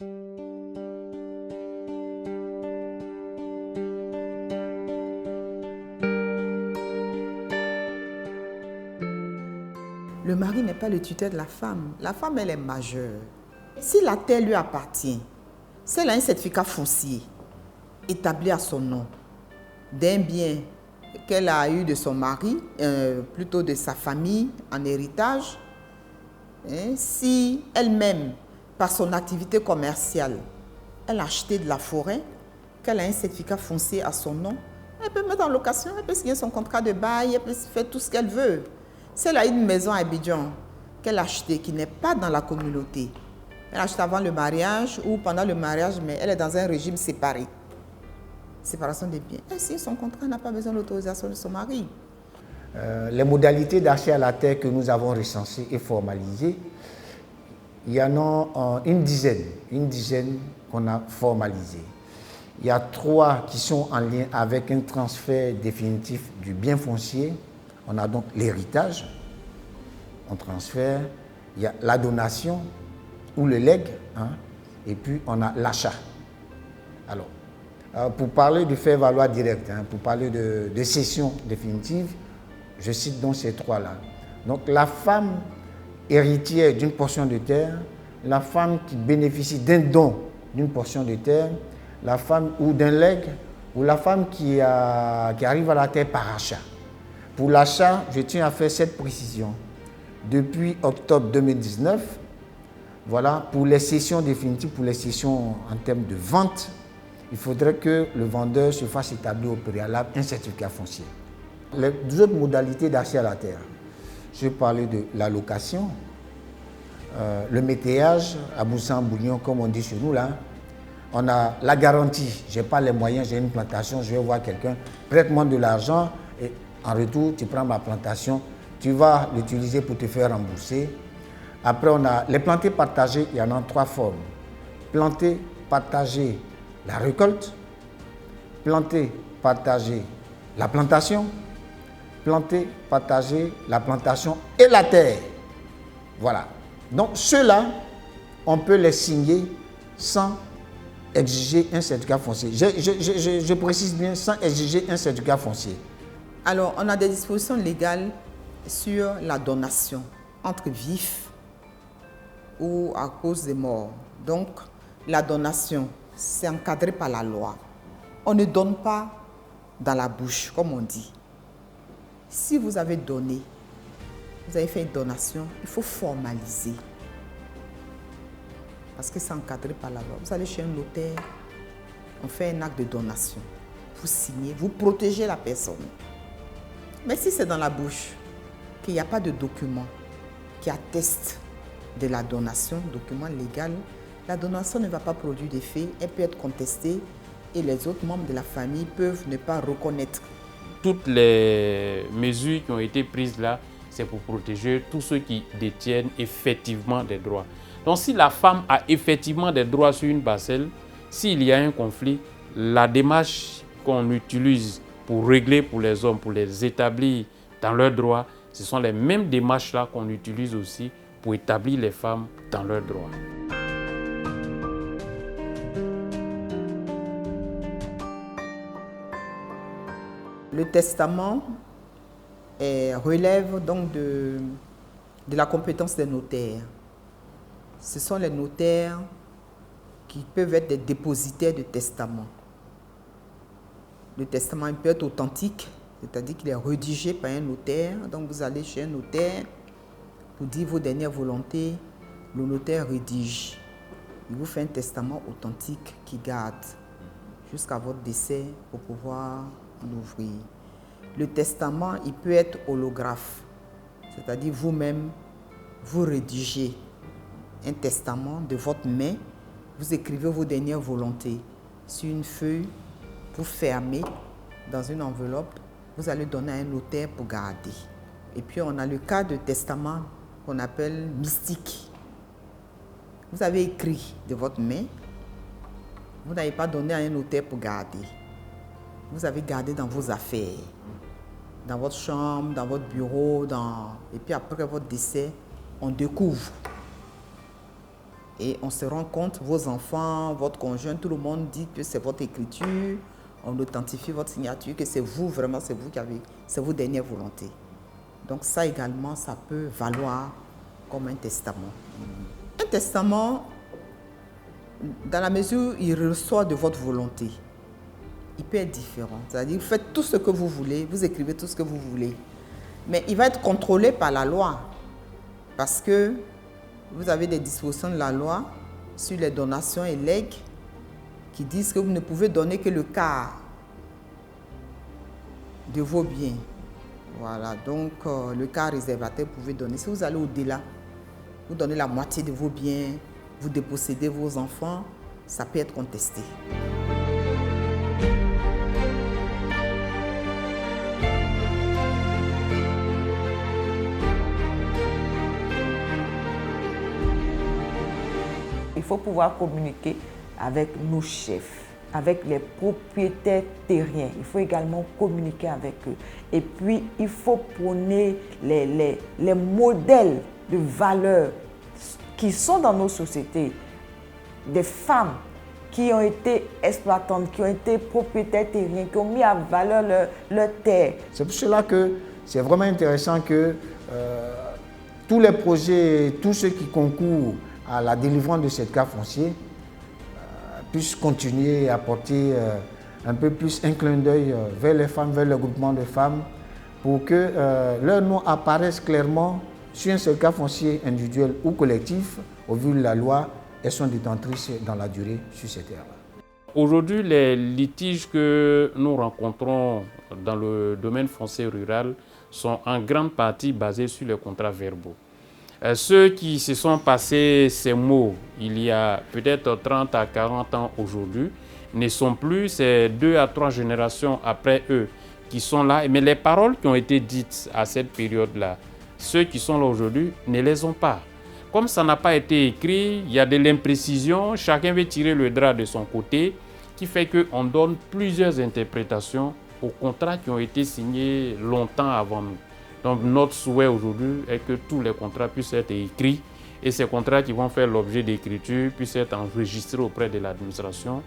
Le mari n'est pas le tuteur de la femme. La femme, elle est majeure. Si la terre lui appartient, si elle a un certificat foncier établi à son nom d'un bien qu'elle a eu de son mari, plutôt de sa famille en héritage, si elle-même, par son activité commerciale, elle a acheté de la forêt, qu'elle a un certificat foncier à son nom, elle peut mettre en location, elle peut signer son contrat de bail, elle peut faire tout ce qu'elle veut. Si elle a une maison à Abidjan qu'elle a achetée, qui n'est pas dans la communauté, elle a acheté avant le mariage ou pendant le mariage, mais elle est dans un régime séparé. Séparation des biens. Elle signe son contrat, n'a pas besoin de l'autorisation de son mari. Les modalités d'accès à la terre que nous avons recensées et formalisées, il y en a une dizaine qu'on a formalisées. Il y a 3 qui sont en lien avec un transfert définitif du bien foncier. On a donc l'héritage, on transfère, il y a la donation ou le legs, et puis on a l'achat. Alors, pour parler de faire valoir direct, pour parler de cession définitive, je cite donc ces 3-là. Donc la femme héritière d'une portion de terre, la femme qui bénéficie d'un don d'une portion de terre, la femme ou d'un legs, ou la femme qui arrive à la terre par achat. Pour l'achat, je tiens à faire cette précision. Depuis octobre 2019, voilà, pour les cessions définitives, pour les cessions en termes de vente, il faudrait que le vendeur se fasse établir au préalable un certificat foncier. Les autres modalités d'accès à la terre, je parlais de la location, le métayage, à Boussan-Bouillon, comme on dit chez nous là. On a la garantie, je n'ai pas les moyens, j'ai une plantation, je vais voir quelqu'un, prête-moi de l'argent et en retour, tu prends ma plantation, tu vas l'utiliser pour te faire rembourser. Après, on a les plantés partagés, il y en a 3 formes. Planter, partager la récolte, planter, partager la plantation, planter, partager la plantation et la terre. Voilà. Donc, ceux-là, on peut les signer sans exiger un certificat foncier. Je précise bien, sans exiger un certificat foncier. Alors, on a des dispositions légales sur la donation entre vifs ou à cause des morts. Donc, la donation, c'est encadré par la loi. On ne donne pas dans la bouche, comme on dit. Si vous avez donné, vous avez fait une donation, il faut formaliser. Parce que c'est encadré par la loi. Vous allez chez un notaire, on fait un acte de donation. Vous signez, vous protégez la personne. Mais si c'est dans la bouche, qu'il n'y a pas de document qui atteste de la donation, document légal, la donation ne va pas produire d'effet, elle peut être contestée et les autres membres de la famille peuvent ne pas reconnaître. Toutes les mesures qui ont été prises là, c'est pour protéger tous ceux qui détiennent effectivement des droits. Donc si la femme a effectivement des droits sur une parcelle, s'il y a un conflit, la démarche qu'on utilise pour régler pour les hommes, pour les établir dans leurs droits, ce sont les mêmes démarches-là qu'on utilise aussi pour établir les femmes dans leurs droits. Le testament relève donc de la compétence des notaires. Ce sont les notaires qui peuvent être des dépositaires de testament. Le testament peut être authentique, c'est-à-dire qu'il est rédigé par un notaire. Donc vous allez chez un notaire pour dire vos dernières volontés. Le notaire rédige. Il vous fait un testament authentique qui garde jusqu'à votre décès pour pouvoir l'ouvrir. Le testament, il peut être holographe, c'est-à-dire vous-même, vous rédigez un testament de votre main, vous écrivez vos dernières volontés sur une feuille, vous fermez dans une enveloppe, vous allez donner à un notaire pour garder. Et puis on a le cas de testament qu'on appelle mystique. Vous avez écrit de votre main, vous n'avez pas donné à un notaire pour garder. Vous avez gardé dans vos affaires, dans votre chambre, dans votre bureau, et puis après votre décès, on découvre Et on se rend compte, vos enfants, votre conjoint, tout le monde dit que c'est votre écriture, on authentifie votre signature, que c'est vous, vraiment, c'est vous qui avez, c'est vos dernières volontés. Donc ça également, ça peut valoir comme un testament. Un testament, dans la mesure où il ressort de votre volonté, il peut être différent. C'est-à-dire, vous faites tout ce que vous voulez, vous écrivez tout ce que vous voulez. Mais il va être contrôlé par la loi. Parce que vous avez des dispositions de la loi sur les donations et legs qui disent que vous ne pouvez donner que le quart de vos biens. Voilà, donc le quart réservataire, vous pouvez donner. Si vous allez au-delà, vous donnez la moitié de vos biens, vous dépossédez vos enfants, ça peut être contesté. Il faut pouvoir communiquer avec nos chefs, avec les propriétaires terriens. Il faut également communiquer avec eux. Et puis, il faut prôner les modèles de valeurs qui sont dans nos sociétés. Des femmes qui ont été exploitantes, qui ont été propriétaires terriens, qui ont mis à valeur leur terre. C'est pour cela que c'est vraiment intéressant que tous les projets, tous ceux qui concourent à la délivrance de cette carte foncière puissent continuer à apporter un peu plus un clin d'œil vers les femmes, vers le groupement de femmes, pour que leur nom apparaisse clairement sur un seul carte foncier individuel ou collectif. Au vu de la loi, elles sont détentrices dans la durée sur ces terres-là. Aujourd'hui, les litiges que nous rencontrons dans le domaine foncier rural sont en grande partie basés sur les contrats verbaux. Ceux qui se sont passés ces mots il y a peut-être 30 à 40 ans aujourd'hui ne sont plus, ces 2 à 3 générations après eux qui sont là. Mais les paroles qui ont été dites à cette période-là, ceux qui sont là aujourd'hui ne les ont pas. Comme ça n'a pas été écrit, il y a de l'imprécision, chacun veut tirer le drap de son côté, qui fait qu'on donne plusieurs interprétations aux contrats qui ont été signés longtemps avant nous. Donc notre souhait aujourd'hui est que tous les contrats puissent être écrits et ces contrats qui vont faire l'objet d'écriture puissent être enregistrés auprès de l'administration.